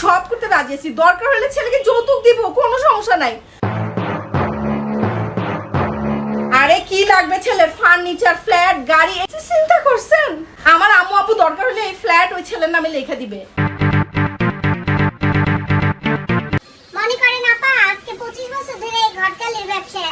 সব করতে রাজি আছি, দরকার হলে ছেলেকে যৌতুক দিব, কোনো সমস্যা নাই। আরে কি লাগবে ছেলের? ফার্নিচার, ফ্ল্যাট, গাড়ি, এই চিন্তা করছেন? আমার আম্মু আপু দরকার হলে এই ফ্ল্যাট ওই ছেলের নামে লিখে দিবে। মনে করেন আপা, আজকে 25 বছর ধরে এই ঘটকালির ব্যবসা,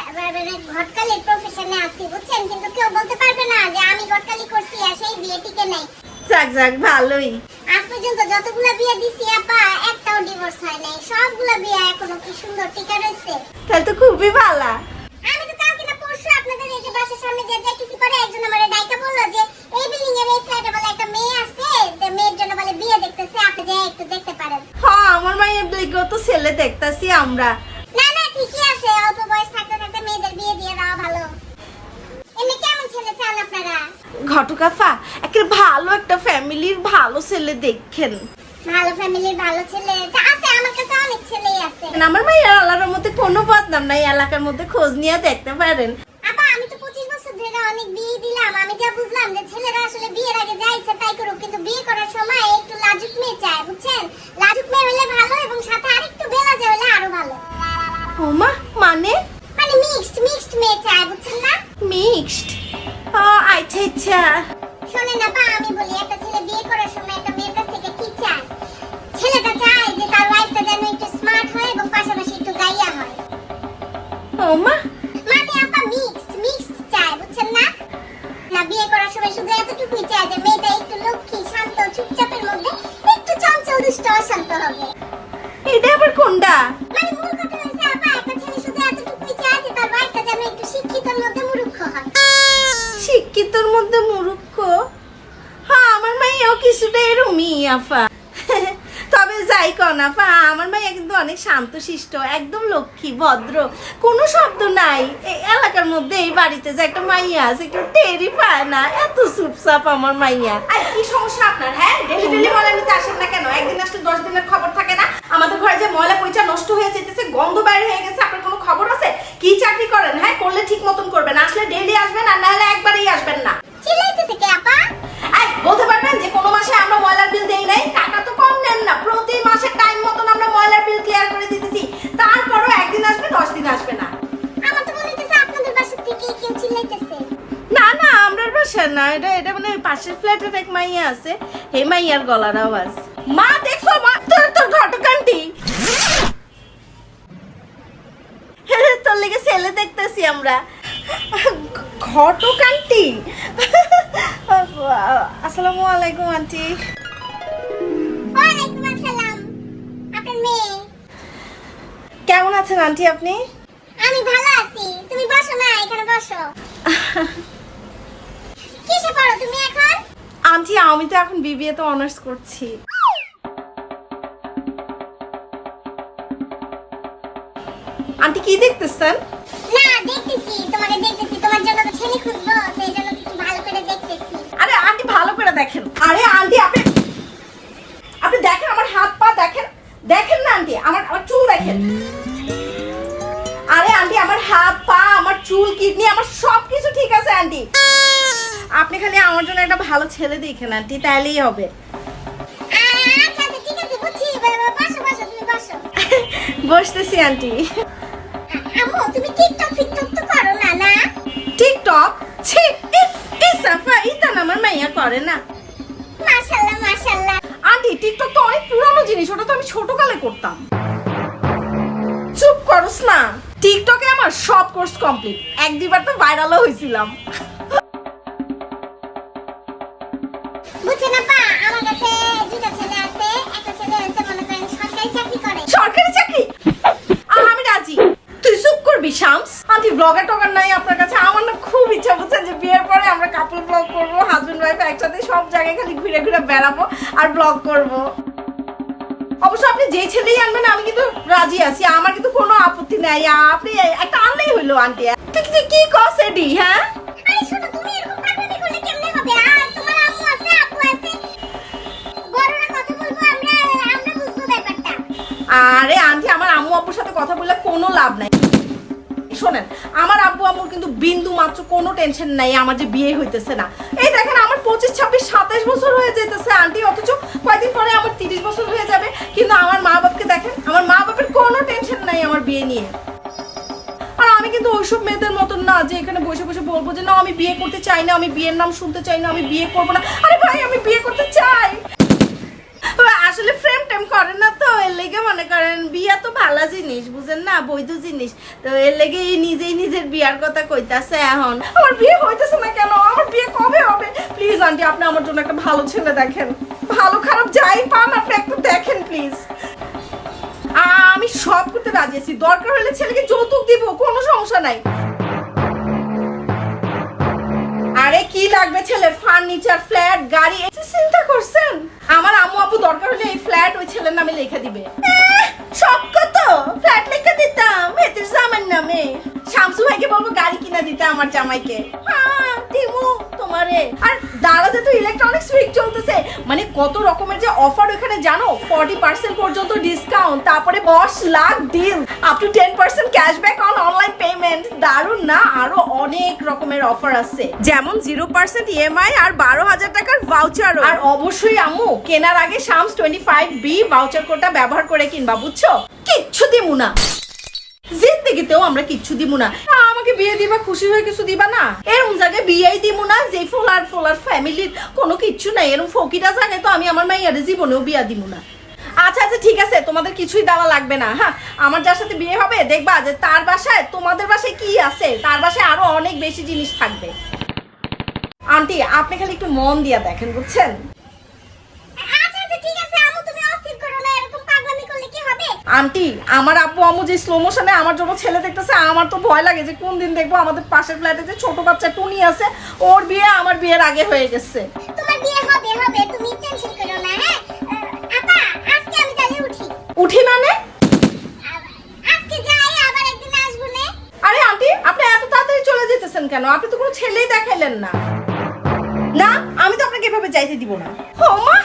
ঘটকালির প্রফেশনে আছি, বুঝছেন? কিন্তু কেউ বলতে পারবে না যে আমি ঘটকালি করছি আর সেই বিয়ে টিকে নাই। যাক যাক, ভালোই। আজ পর্যন্ত যতগুলা বিয়ে দিছি আপা, একটাও ডিভোর্স হয় নাই। সবগুলা বিয়ে এখনো কি সুন্দর টিকে রয়েছে। তাহলে তো খুবই ভালো। আমি তো কালকে না পরশু আপনাদের এই যে বাসার সামনে যে দেখতেছি, পরে একজন আমারে ডাইকা বললো যে এই বিল্ডিং এর এই ফ্ল্যাটে বলে একটা মেয়ে আছে, যে মেয়ের জন্য বলে বিয়ে দেখতেছে, আপনি যে একটু দেখতে পারেন। হ্যাঁ, আমার মায়ের ব্লেগও তো ছেলে দেখতাছি আমরা। না না, ঠিকই আছে, অল্প বয়স থাকতে থাকতে মেয়েদের বিয়ে দিয়ে দেওয়া ভালো। এমনি কেমন ছেলে চান আপনারা? ঘটকাফা, একটা ভালো একটা ফ্যামিলির ভালো ছেলে দেখেন। ভালো ফ্যামিলির ভালো ছেলে তা আছে, আমার কাছে অনেক ছেলেই আছে। আমার মায়ের আল্লাহর মধ্যে কোনো বদনাম নাই, এলাকার মধ্যে খোঁজ নিয়ে দেখতে পারেন। আপা আমি তো 25 বছর ধরে অনেক বিয়ে দিলাম, আমি যা বুঝলাম যে ছেলেরা আসলে বিয়ের আগে যা ইচ্ছা তাই করুক, কিন্তু বিয়ে করার সময় একটু লাজুক মেয়ে চায়, বুঝছেন? লাজুক মেয়ে হলে ভালো, এবং সাথে আরেকটু বেলাজা হলে আরো ভালো। ওমা, মানে মানে মিক্সড মেয়ে চায়, বুঝছেন না? মিক্সড? আচ্ছা আচ্ছা। শোনেন আপা, আমি বলি, একটা ছেলে বিয়ে করার সময় একটা মেয়ের কাছ থেকে কি চায়? ছেলেটা চায় যে তার ওয়াইফটা যেন একটু স্মার্ট হয় এবং পাশাপাশি একটু গাইয়া হয়। ওমা, মানে আপা মিক্সড চায়, বুঝছেন না? না, বিয়ে করার সময় শুধু এতটুকুই চায় যে মেয়েটা একটু লক্ষ্মী, শান্ত, চুপচাপের মধ্যে একটু চঞ্চল, দুষ্ট, অশান্ত হবে। এটা আবার কোনটা? মানে মূল কথা হচ্ছে আপা, একটা ছেলে শুধু এতটুকুই চায় যে তার ওয়াইফটা যেন একটু শিক্ষিতর মধ্যে মূর্খ হয়। শিক্ষিতর মধ্যে মূর্খ? হ্যাঁ, আমার মাইয়াও কিছুটা এরমই আফা। তবে যাই কন আফা, আমার মাইয়া কিন্তু অনেক শান্তশিষ্ট, একদম লক্ষ্মী, ভদ্র, কোনো শব্দ নাই। এই এলাকার মধ্যে এই বাড়িতে যে একটা মাইয়া আছে, কেউ টেরই পায় না, এত চুপচাপ আমার মাইয়া। আর কি সমস্যা আপনার? হ্যাঁ, ডেলি ডেলি ময়লা নিতে আসেন না কেন? একদিন আসলে 10 দিনের খবর থাকে না? আমাদের ঘরে যে ময়লা পয়সা নষ্ট হয়ে যেতেছে, গন্ধ বাইরে হয়ে গেছে, আপনার কোনো খবর আছে? কি চাকরি করেন? হ্যাঁ, করলে ঠিক মতন করবেন, আসলে ডেইলি আসবেন, আর না হলে একবারই আসবেন না। চিল্লাইতেছে কে আপা? এই বলতে পারবেন যে কোনো মাসে আমরা ময়লার বিল দেই নাই? টাকা তো কম নেন না, প্রতি মাসে টাইম মতন আমরা ময়লার বিল ক্লিয়ার করে দিতেছি, তারপরও একদিন আসবে, 10 দিন আসবে না। আমার তো মনে হচ্ছে আপনাদের বাসা থেকে কেউ চিল্লাইতেছে। না না, আমরার বাসা না, এটা মানে পাশের ফ্ল্যাটের এক মাইয়া আছে, এই মাইয়ার গলার আওয়াজ। মা দেখছো, মা তোর ঘটকান্টি, তোর লেগে ছেলে দেখতেছি আমরা। ঘটকান্টি, আসসালামু আলাইকুম আন্টি। ওয়ালাইকুম আসসালাম। আপনার মেয়ে? কেমন আছেন আন্টি আপনি? আমি ভালো আছি। তুমি বসো না, এখানে বসো। কিসে পড়ো তুমি এখন? আন্টি আমি তো এখন বিবিএ তে অনার্স করছি। আন্টি কি দেখতেছেন? না, দেখতেছি, তোমাকে দেখতেছি, তোমার জন্য তো ছেলে খুঁজবো, সেই জন্য একটু ভালো করে দেখতেছি। আরে আন্টি ভালো করে দেখেন। আরে আন্টি আপনি দেখেন, আমার হাত পা দেখেন, দেখেন না আন্টি, আমার চুল দেখেন। আরে আন্টি, আমার হাত পা, আমার চুল, কিডনি, আমার সবকিছু ঠিক আছে আন্টি। আপনি খালি আমার জন্য একটা ভালো ছেলে দেখেন আন্টি, তাহলেই হবে। আচ্ছা আচ্ছা, ঠিক আছে, বুঝছি। বসো বসো, তুমি বসো। বসতেছি আন্টি। আম্মু, তুমি টিকটক ফিকটক তো করো না? না, টিকটক? ছি, সাফা ইতা আমার মাইয়া করে না। মাশাআল্লাহ মাশাআল্লাহ। আন্টি টিকটক তো অনেক পুরানো জিনিস, ওটা তো আমি ছোটকালে করতাম। চুপ করস না। টিকটকে আমার সব কোর্স কমপ্লিট, 1-2 বার তো ভাইরালও হয়েছিলাম। বুঝছেন আপা, আমার কাছে দুটো ছেলে আছে। একটা ছেলে হচ্ছে মনে করেন সরকারি চাকরি করে। সরকারি চাকরি? আমি রাজি। তুই চুপ করবি শামস। আন্টি ব্লগার টগার নাই আপনার কাছে? আমার না খুব ইচ্ছা, বুঝছেন, যে বিয়ের পরে আমরা কাপল ব্লগ করবো, হাজবেন্ড ওয়াইফ একসাথে সব জায়গায় খালি ঘুরে ঘুরে বেড়াবো আর ব্লগ করবো। অবশ্য আপনি যে ছেলেই আনবেন আমি কিন্তু রাজি আছি, আমার কিন্তু কোনো আপত্তি নাই। আপনি একটা আনলেই হইলো আন্টি। তুই কি কস এডি? হ্যাঁ, আরে শোনো, তুমি এরকম পাগলামি করলে কেমনে হবে? আর তোমার আম্মু আছে, আপু আছে, বড়রা কথা বলবো, আমরা বুঝবো ব্যাপারটা। আরে আন্টি, আমার আম্মু আব্বুর সাথে কথা বললে কোনো লাভ নাই। শোনেন, আমার আব্বু আম্মুর কিন্তু বিন্দু মাত্র কোনো টেনশন নাই আমার যে বিয়ে হইতেছে না। এই দেখেন, আমার 25, 26, 27 বছর হয়ে যেতেছে আন্টি, অথচ কয়েকদিন পরে আমার 30 বছর হয়ে যাবে, কিন্তু আমার মা দেখেন, আমার মা বাবার কোনো টেনশন নাই আমার বিয়ে নিয়ে। আর আমি কিন্তু ওইসব মেয়েদের মতন না যে এখানে বসে বসে বলবো যে না আমি বিয়ে করতে চাই না, আমি বিয়ের নাম শুনতে চাই না, আমি বিয়ে করবো না। আরে ভাই আমি বিয়ে করতে চাই। আসলে ফ্রেম টেম করেন না তো, এর লেগে মনে করেন বিয়া তো ভালো জিনিস, বুঝেন না, বৈধ জিনিস। তো এর লেগে নিজেই নিজের বিয়ার কথা কইতাছে। এখন আমার বিয়ে হইতেছে না কেন? আমার বিয়ে কবে হবে? প্লিজ আন্টি আপনি আমার জন্য একটা ভালো ছেলে দেখেন, ভালো খারাপ যাই পান আপনি একটু দেখেন প্লিজ। আমি সব করতে রাজি আছি, দরকার হলে ছেলেকে যৌতুক দিব, কোনো সমস্যা নাই। আরে কি লাগবে ছেলের? ফার্নিচার, ফ্ল্যাট, গাড়ি, চিন্তা করছেন? আমার আম্মু আব্বু দরকার হলে এই ফ্ল্যাট ওই ছেলের নামে লিখে দিবে। সব কত ফ্ল্যাট লিখে দিতাম হেতির জামাইয়ের নামে। শামসু ভাইকে বলবো গাড়ি কিনা দিতে আমার জামাইকে। হ্যাঁ দিমু তোমারে। আর দারাজে তো ইলেকট্রনিক্স উইক চলতেছে, মানে কত রকমের যে অফার ওখানে জানো, 40% পর্যন্ত ডিসকাউন্ট, তারপরে 10 lakh deal, up to 10% cashback on online payment. দারুন না? আরো অনেক রকমের অফার আছে, যেমন 0% ইএমআই আর 12,000 টাকার ভাউচার। আর অবশ্যই আম্মু কেনার আগে শামস 25B ভাউচার কোডটা ব্যবহার করে কিনবা, বুঝছো? কিচ্ছু দিমু না, জিন্দেগিতেও আমরা কিচ্ছু দিব না। আমাকে বিয়ে দিবা, খুশি হয়ে কিছু দিবা না? এরকম জায়গায় বিয়েই দিব না যে ফোলার ফোলার ফ্যামিলির কোনো কিচ্ছু নাই, এরকম ফকিরা জায়গায় তো আমি আমার মাইয়ার জীবনেও বিয়া দিব না। আচ্ছা আচ্ছা ঠিক আছে, তোমাদের কিছুই দেওয়া লাগবে না। হ্যাঁ আমার যার সাথে বিয়ে হবে দেখবা যে তার বাসায় তোমাদের বাসায় কি আছে, তার বাসায় আরো অনেক বেশি জিনিস থাকবে। আন্টি আপনি খালি একটু মন দিয়া দেখেন, বুঝছেন? আন্টি আমার আব্বু আম্মু যে স্লো মোশনে আমার জন্য ছেলে দেখতেছে, আমার তো ভয় লাগে যে কোন দিন দেখবো আমাদের পাশের ফ্ল্যাটে যে ছোট বাচ্চা টুনি আছে, ওর বিয়ে আমার বিয়ের আগে হয়ে গেছে। তোমার বিয়ে হবে হবে, তুমি টেনশন করো না। হ্যাঁ আপা আজকে আমি তাহলে উঠি। উঠি মানে? আজকে যাই, আবার একদিন আসবো না। আরে আন্টি আপনি এত তাড়াতাড়ি চলে যেতেছেন কেন? আপনি তো কোনো ছেলেই দেখাইলেন না। না আমি তো আপনাকে এভাবে যাইতে দিব না। ও মা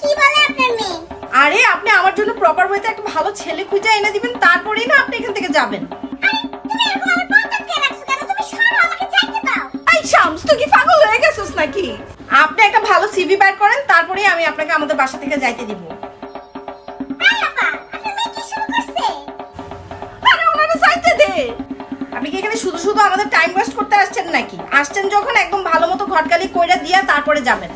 কি বলে আপনার মেয়ে? আরে আপনি আমার জন্য প্রপার ওয়েতে একটা ভালো ছেলে খুঁজে এনে দিবেন, তারপরেই না আপনি এখান থেকে যাবেন। আরে তুমি এরকম আমার পথ আটকে রাখছো কেন? তুমি সরো, আমাকে যাইতে দাও। এই শামস তুই কি পাগল হয়ে গেছিস নাকি? আপনি একটা ভালো সিভি বের করেন, তারপরেই আমি আপনাকে আমাদের বাসা থেকে যাইতে দিব। আই আপা আপনার মেয়ে কি শুরু করছে? আরে ওনারে যাইতে দে। আপনি কি এখানে শুধু শুধু আমাদের টাইম ওয়েস্ট করতে আসছেন নাকি? আসছেন যখন একদম ভালো মতো ঘটকালি কইরা দিয়া তারপরে যাবেন।